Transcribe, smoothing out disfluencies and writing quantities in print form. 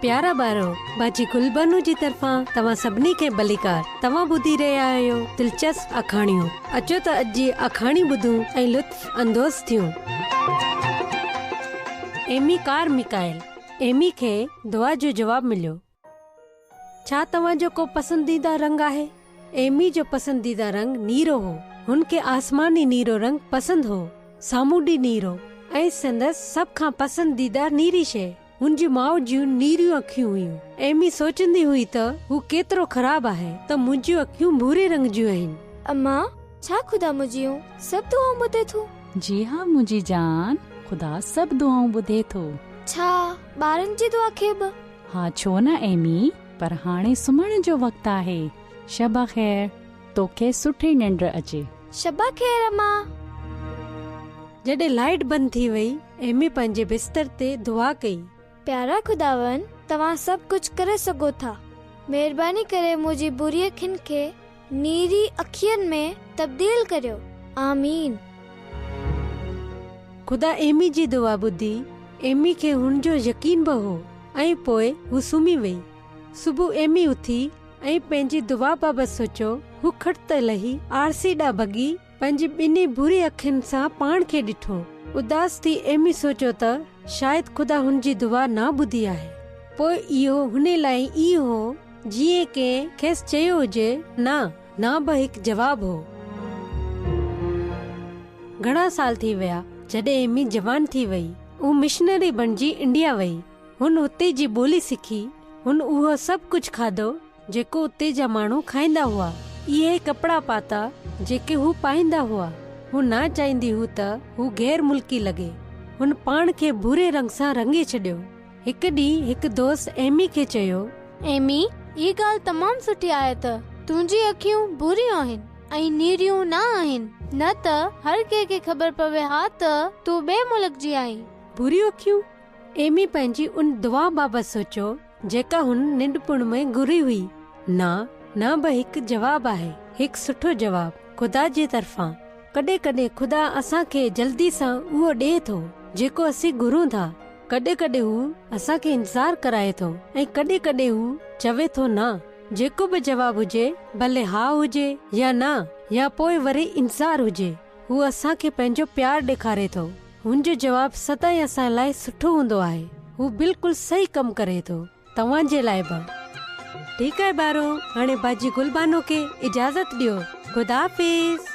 प्यारा ॿारो, बाजी गुलबानू जी तरफ़ां तव्हां सभिनी खे भलीकार। तव्हां ॿुधी रहिया आहियो दिलचस्प अखाणियूं। अचो त अॼु जी अखाणी ॿुधूं ऐं लुत्फ़ अंदोज़ थियूं। एमी कारमिकाइल। एमी खे दुआ जो जवाब मिलियो। छा तव्हांजो को पसंदीदा रंग आहे? एमी जो पसंदीदा रंग नीरो हो। हुनखे आसमानी नीरो रंग पसंद हो, सामूंडी नीरो ऐं संदसि सभ खां पसंदीदा नीरी शइ हुनजी माउ जूं नीरियूं अखियूं हुयूं। एमी सोचंदी हुई त हू केतिरो ख़राब आहे त मुंहिंजियूं अखियूं भूरे रंग जूं आहिनि। अम्मा, छा ख़ुदा मुंहिंजियूं सभु दुआऊं ॿुधे थो? जी हाँ मुंहिंजी जान, ख़ुदा सभु दुआऊं ॿुधे थो। छा ॿारनि जी दुआ खे बि? हा छो न एमी, पर हाणे सुम्हण जो वक़्तु आहे। शबा ख़ैर, तोखे सुठी निंड अचे। शबा ख़ैर अम्मा। जॾहिं लाइट बंदि थी वई, एमी पंहिंजे बिस्तर ते दुआ कई। प्यारा खुदावन, तव्हां सभु कुझु करे सघो था। महिरबानी करे मुंहिंजी बुरी अखियुनि खे नीरी अखियुनि में तब्दील करियो। आमीन। ख़ुदा एमी जी दुआ ॿुधी एमी खे हुनजो यकीन बि हो ऐं पोइ हू सुम्ही वई। सुबुह एमी उथी ऐं पंहिंजी दुआ बाबति सोचियो। हू खट त लही आरसी ॾांहुं भॻी पंहिंजी ॿिन्ही बुरी अखियुनि सां पाण खे ॾिठो। उदास थी एमी सोचियो त शायदि ख़ुदा हुनजी दुआ न ॿुधी आहे। पोइ इहो हुन लाइ ई हो जीअं कंहिं खेसि चयो हुजे न बि हिकु जवाबु हो। घणा साल थी विया जॾहिं एमी जवान थी वई। हू मिशनरी बणिजी इंडिया वई। हुन उते जी ॿोली सिखी। हुन उहो सभु कुझु खाधो जेको उते जा माण्हू खाईंदा हुआ। इहे कपिड़ा पाता जेके हू पाईंदा हुआ। हू न चाहींदी हू त हू गैर मुल्की लॻे। हुन पाण खे भूरे रंग सां रंगे छॾियो। हिकु ॾींहुं हिकु दोस्त एमी खे चयो, एमी, ई ॻाल्हि तमामु सुठी आहे त तुंहिंजी अखियूं भूरियूं आहिनि ऐं नीरियूं न आहिनि, न त हर कंहिंखे ख़बर पवे हा त तूं ॿिए मुल्क जी आहीं। भूरियूं अखियूं? एमी पंहिंजी उन दुआ बाबति सोचियो जेका हुन निंढपण में घुरी हुई। न बि हिकु जवाबु आहे, हिकु सुठो जवाबु ख़ुदा जे तरफ़ां। कॾहिं कॾहिं ख़ुदा असांखे जल्दी सां उहो ॾिए थो जेको असीं घुरूं था। कॾहिं कॾहिं हू असांखे इंतज़ारु कराए थो ऐं कॾहिं कॾहिं हू चवे थो न। जेको बि जवाबु हुजे, भले हा हुजे या न, या पोइ वरी इंतज़ारु हुजे, हू असांखे पंहिंजो प्यारु ॾेखारे थो। हुनजो जवाबु सदाईं असां लाइ सुठो हूंदो आहे। हू बिल्कुलु सही कमु करे थो तव्हांजे लाइ बि। ठीकु आहे ॿारो, हाणे बाजी गुलबानो खे इजाज़त ॾियो। ख़ुदा हाफ़िज़।